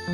Il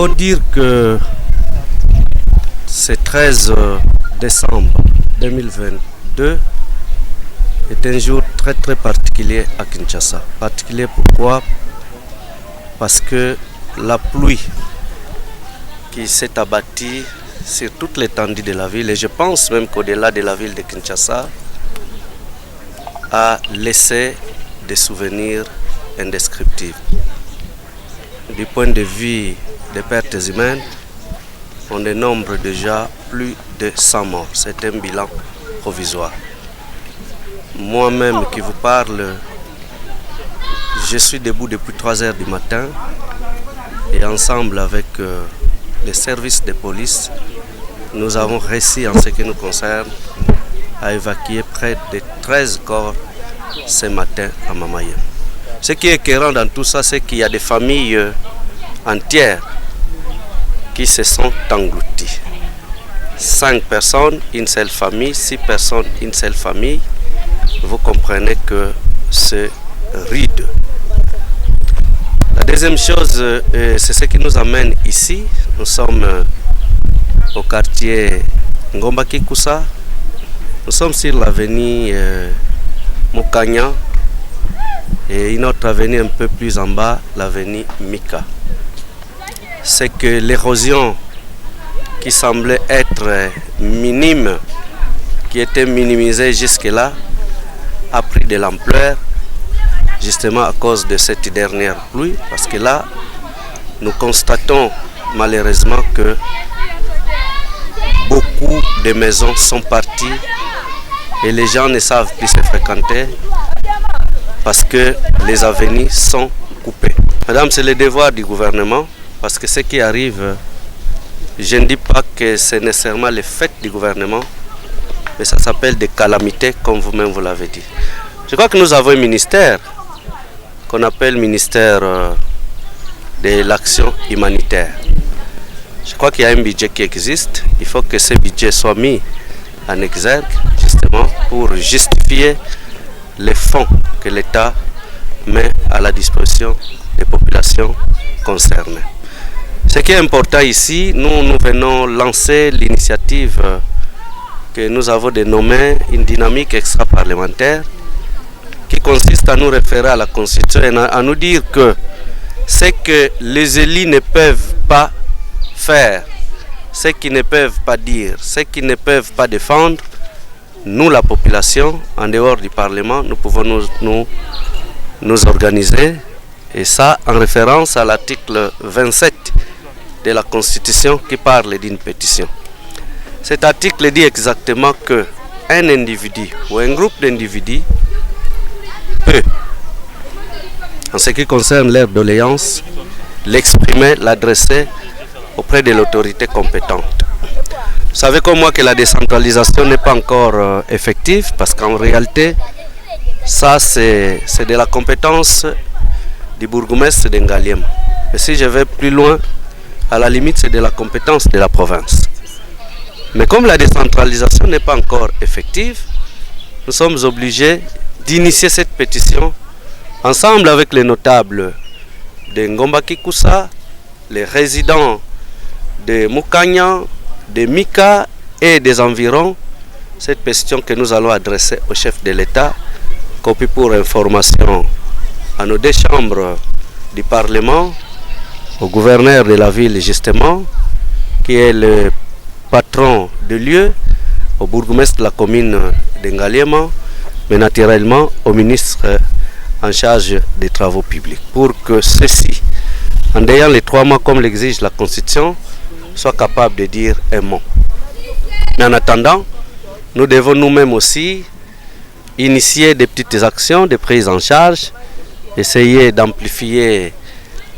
faut dire que ce 13 décembre 2022 est un jour très particulier à Kinshasa. Particulier pourquoi? Parce que la pluie qui s'est abattue sur toute l'étendue de la ville, et je pense même qu'au-delà de la ville de Kinshasa, a laissé des souvenirs indescriptibles. Du point de vue des pertes humaines, on dénombre déjà plus de 100 morts. C'est un bilan provisoire. Moi-même qui vous parle, je suis debout depuis 3 heures du matin et ensemble avec les services de police, nous avons réussi en ce qui nous concerne à évacuer près de 13 corps ce matin à Mamaye. Ce qui est écœurant dans tout ça, c'est qu'il y a des familles entières qui se sont engloutis. 5 personnes, une seule famille, 6 personnes, une seule famille. Vous comprenez que c'est rude. La deuxième chose, c'est ce qui nous amène ici. Nous sommes au quartier Ngomba Kikusa. Nous sommes sur l'avenue Mukanya et une autre avenue un peu plus en bas, l'avenue Mika. C'est que l'érosion qui semblait être minime, qui était minimisée jusque-là, a pris de l'ampleur, justement à cause de cette dernière pluie, parce que là, nous constatons malheureusement que beaucoup de maisons sont parties et les gens ne savent plus se fréquenter parce que les avenues sont coupées. Madame, c'est le devoir du gouvernement, parce que ce qui arrive, je ne dis pas que c'est nécessairement le fait du gouvernement, mais ça s'appelle des calamités, comme vous-même vous l'avez dit. Je crois que nous avons un ministère qu'on appelle ministère de l'action humanitaire. Je crois qu'il y a un budget qui existe. Il faut que ce budget soit mis en exergue, justement, pour justifier les fonds que l'État met à la disposition des populations concernées. Ce qui est important ici, nous venons lancer l'initiative que nous avons dénommée une dynamique extra-parlementaire qui consiste à nous référer à la Constitution et à nous dire que ce que les élus ne peuvent pas faire, ce qu'ils ne peuvent pas dire, ce qu'ils ne peuvent pas défendre, nous, la population, en dehors du Parlement, nous pouvons nous organiser, et ça en référence à l'article 27 de la Constitution qui parle d'une pétition. Cet article dit exactement que un individu ou un groupe d'individus peut, en ce qui concerne leur doléance, l'exprimer, l'adresser auprès de l'autorité compétente. Vous savez comme moi que la décentralisation n'est pas encore effective, parce qu'en réalité, ça c'est de la compétence du bourgmestre de Ngaliema. Et si je vais plus loin, à la limite c'est de la compétence de la province. Mais comme la décentralisation n'est pas encore effective, nous sommes obligés d'initier cette pétition ensemble avec les notables de Ngomba Kikusa, les résidents de Mukanya, de Mika et des environs. Cette pétition que nous allons adresser au chef de l'État, copie pour information à nos deux chambres du Parlement, au gouverneur de la ville justement, qui est le patron de lieu, au bourgmestre de la commune de Ngaliema, mais naturellement au ministre en charge des travaux publics, pour que ceux-ci, en ayant les 3 mois comme l'exige la Constitution, soient capables de dire un mot. Mais en attendant, nous devons nous-mêmes aussi initier des petites actions de prise en charge, essayer d'amplifier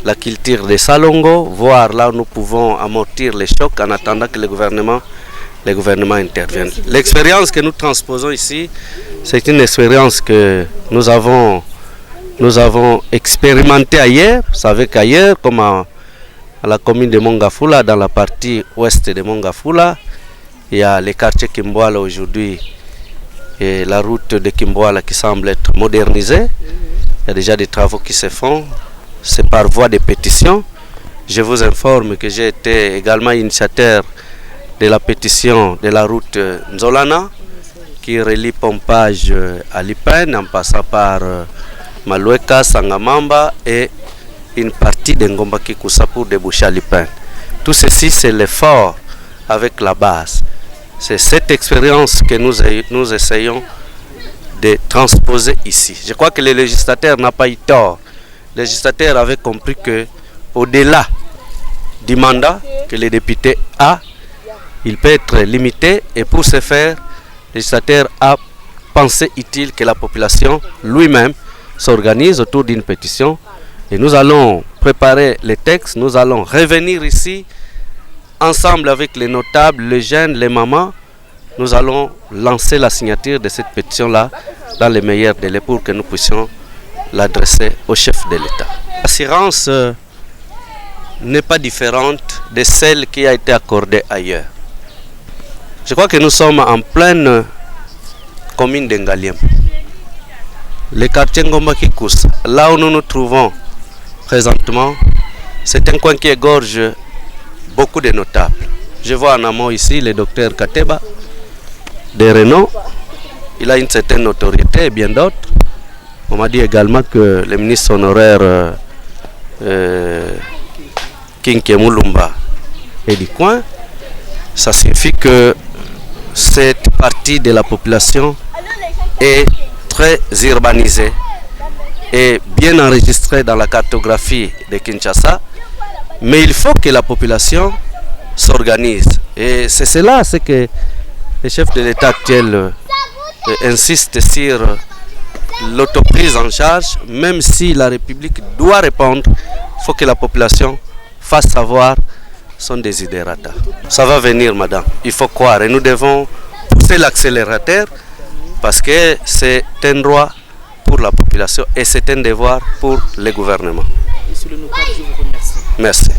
la culture des salongo, voir là où nous pouvons amortir les chocs en attendant que le gouvernement intervienne. L'expérience que nous transposons ici, c'est une expérience que nous avons expérimentée ailleurs. Vous savez qu'ailleurs, comme à la commune de Mongafula, dans la partie ouest de Mongafula, il y a les quartiers Kimboala aujourd'hui et la route de Kimboala qui semble être modernisée. Il y a déjà des travaux qui se font. C'est par voie de pétition. Je vous informe que j'ai été également initiateur de la pétition de la route Nzolana qui relie Pompage à Lipen en passant par Malueka, Sangamamba et une partie de Ngomba Kikusa pour déboucher à Lipen. Tout ceci, c'est l'effort avec la base. C'est cette expérience que nous essayons de transposer ici. Je crois que le législateur n'a pas eu tort. Le législateur avait compris que au-delà du mandat que les députés a, il peut être limité, et pour ce faire, le législateur a pensé utile que la population lui-même s'organise autour d'une pétition. Et nous allons préparer les textes, nous allons revenir ici ensemble avec les notables, les jeunes, les mamans. Nous allons lancer la signature de cette pétition-là dans les meilleurs délais pour que nous puissions l'adresser au chef de l'État. L'assurance n'est pas différente de celle qui a été accordée ailleurs. Je crois que nous sommes en pleine commune d'Engaliem. Le quartier Ngomba Kikous, là où nous nous trouvons présentement, c'est un coin qui égorge beaucoup de notables. Je vois en amont ici le docteur Kateba, de renom. Il a une certaine notoriété et bien d'autres. On m'a dit également que le ministre honoraire Kinke Mulumba est du coin. Ça signifie que cette partie de la population est très urbanisée et bien enregistrée dans la cartographie de Kinshasa. Mais il faut que la population s'organise. Et c'est cela ce que le chef de l'État actuel insiste sur l'autoprise en charge. Même si la République doit répondre, il faut que la population fasse savoir son desiderata. Ça va venir, madame. Il faut croire. Et nous devons pousser l'accélérateur parce que c'est un droit pour la population et c'est un devoir pour le gouvernement. Monsieur le notaire, je vous remercie. Merci.